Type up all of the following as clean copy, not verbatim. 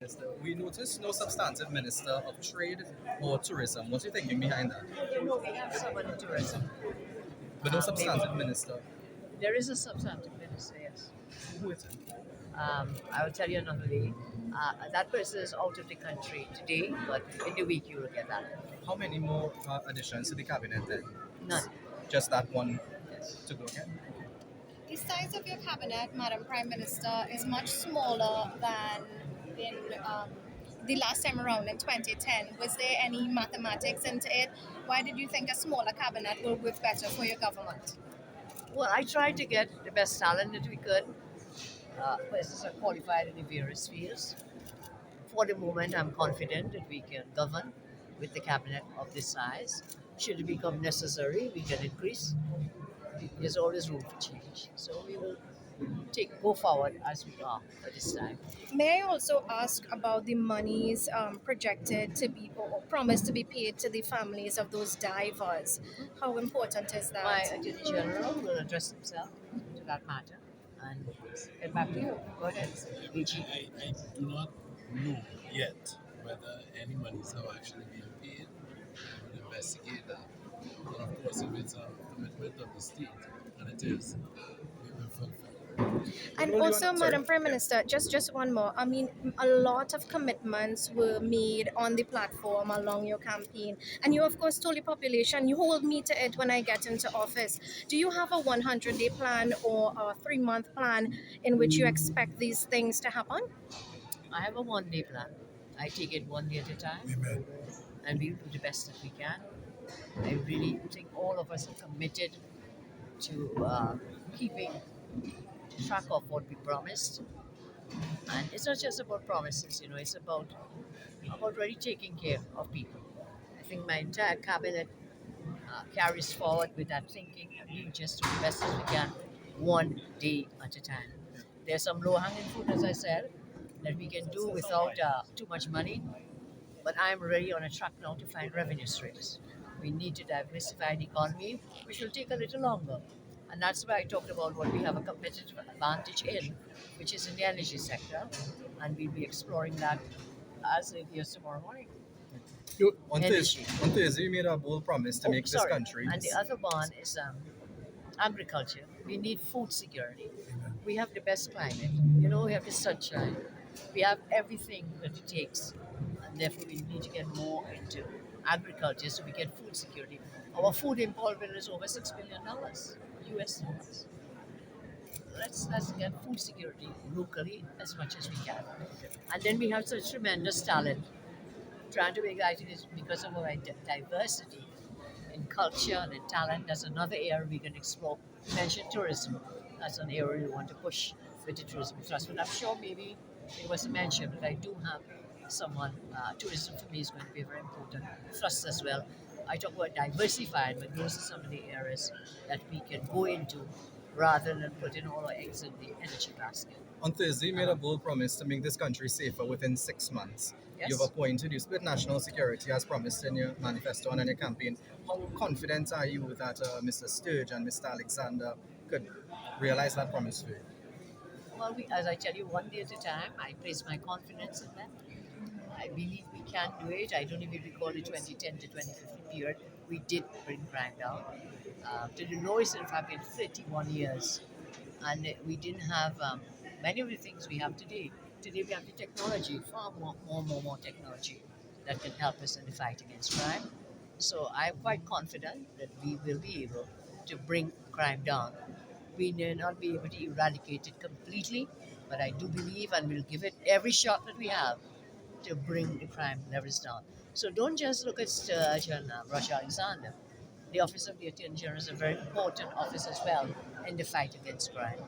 Minister, we noticed no substantive Minister of Trade or Tourism. What's your thinking behind that? We have someone in tourism. But no Maybe substantive Minister. there is a substantive minister, yes. Who is it? I will tell you another day. That person is out of the country today, but in the week you will get that. How many more additions to the cabinet then? None. Just that one Yes. to go again? The size of your cabinet, Madam Prime Minister, is much smaller than in the last time around in 2010. Was there any mathematics into it? Why did you think a smaller cabinet will work better for your government? Well, I tried to get the best talent that we could. Persons are qualified in the various fields. For the moment, I'm confident that we can govern with the cabinet of this size. Should it become necessary, we can increase. There's always room for change. So we will go forward as we are at this time. May I also ask about the monies projected to be or promised to be paid to the families of those divers? How important is My that? Attorney General will address himself to that matter and get back to you. Go ahead, AG. I do not know yet whether any monies have actually been paid. We will investigate that. And of course, if it's a commitment of the state, and it is, we will fulfill. And Well, you also, want- sorry. Madam Prime Minister, just one more. I mean, a lot of commitments were made on the platform along your campaign, and you, of course, told the population you hold me to it when I get into office. Do you have a 100-day plan or a 3-month plan in which you expect these things to happen? I have a 1 day plan. I take it 1 day at a time, Amen. and we'll do the best that we can. I really think all of us are committed to keeping track of what we promised. And it's not just about promises, it's about really taking care of people. I think my entire cabinet carries forward with that thinking and we just do the best as we can, 1 day at a time. There's some low-hanging fruit, as I said, that we can do without too much money, but I'm really on a track now to find revenue streams. We need to diversify the economy, which will take a little longer. And that's why I talked about what we have a competitive advantage in, which is in the energy sector. And we'll be exploring that as it is tomorrow morning. On Energy. Thursday, you made a bold promise to make this Sorry. country. And the other one is agriculture. We need food security. We have the best climate. We have the sunshine. We have everything that it takes. And therefore, we need to get more into agriculture so we get food security. Our food import bill is over $6 billion US dollars. Let's get food security locally as much as we can. And then we have such tremendous talent. Trying to make that it is because of our diversity in culture and in talent. That's another area we can explore. You mentioned tourism. That's an area we want to push with the tourism trust. But I'm sure maybe it wasn't mentioned, but I do have someone. Tourism for me is going to be a very important thrust as well. I talk about diversified, but those are some of the areas that we can go into rather than putting all our eggs in the energy basket. On Thursday, you made a bold promise to make this country safer within 6 months. Yes. You've appointed, you split national security as promised in your manifesto and in your campaign. How confident are you that Mr. Sturge and Mr. Alexander could realize that promise for you? Well, as I tell you, 1 day at a time, I place my confidence in them. I believe we can do it. I don't even recall the 2010 to 2015 period. We did bring crime down to the lowest in fact in 31 years. And we didn't have many of the things we have today. Today we have the technology, far more technology that can help us in the fight against crime. So I'm quite confident that we will be able to bring crime down. We may not be able to eradicate it completely, but I do believe and we'll give it every shot that we have to bring the crime levels down. So don't just look at Sturge and Roger Alexander. The Office of the Attorney General is a very important office as well in the fight against crime.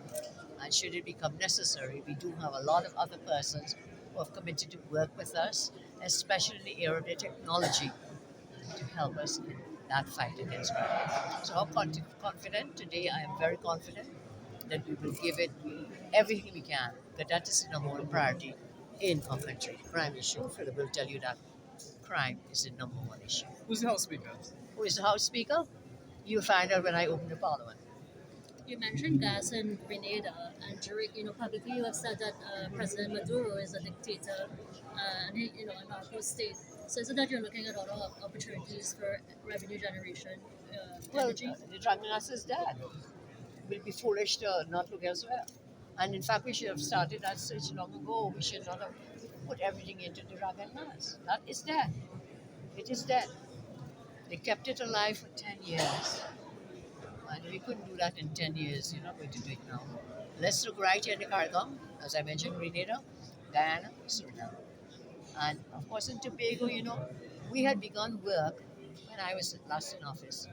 And should it become necessary, we do have a lot of other persons who have committed to work with us, especially in the area of the technology, to help us in that fight against crime. So how confident? Today I am very confident that we will give it everything we can, because that is the number one priority in our country. Crime issue. Philip will tell you that crime is the number one issue. Who's the House Speaker? Who is the House Speaker? You'll find out when I open the Parliament. You mentioned gas in Grenada, and during, publicly you have said that President Maduro is a dictator and he, a narco state. So is it that you're looking at other opportunities for revenue generation, Well, energy? the dragon gas is dead. We'll be foolish to not look elsewhere. And in fact, we should have started that search long ago. We should not have put everything into the dragon gas. That is dead. It is dead. They kept it alive for 10 years. And if we couldn't do that in 10 years, you're not going to do it now. Let's look right here in the Caribbean, as I mentioned, Grenada, Guyana, Suriname. And of course in Tobago, we had begun work when I was last in office,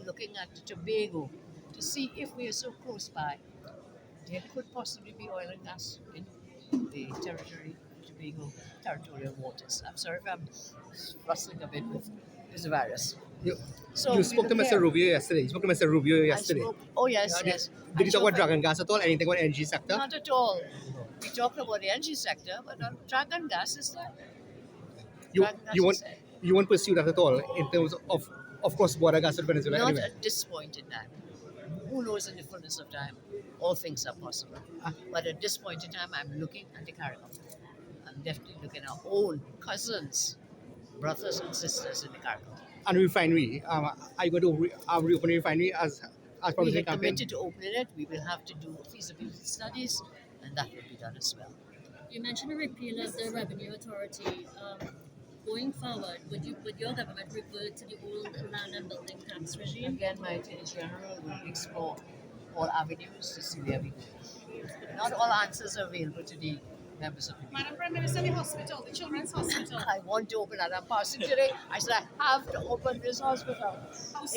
looking at Tobago to see if we are so close by, there could possibly be oil and gas in the territory, Tobago territorial waters. I'm sorry if I'm rustling a bit with this virus. You, So you we spoke to look Mr. here. Rubio yesterday. You spoke to Mr. Rubio I yesterday. spoke, oh yes, Did- yes. Did you talk I about dragon gas at all? Anything about energy sector? Not at all. We talked about the energy sector, but dragon gas is there. You Dragon gas you is won't there. you won't pursue that at all in terms of cross-border gas to Venezuela Not anyway. at this point in time. Who knows in the fullness of time? All things are possible. But at this point in time, I'm looking at the Caribbean. I'm definitely looking at our own cousins, brothers and sisters in the Caribbean. And refinery. Are you going to reopen the refinery as We promised in the had campaign? committed to opening it. We will have to do feasibility studies, and that will be done as well. You mentioned a repeal of the revenue authority. Going forward, would your government revert to the old land and building tax regime? Again, my Attorney General will explore all avenues to see where we go. Not all answers are available to the members of the media. Madam Prime Minister, the hospital, the children's hospital. I want to open that. I'm passing today. I said, I have to open this hospital. How It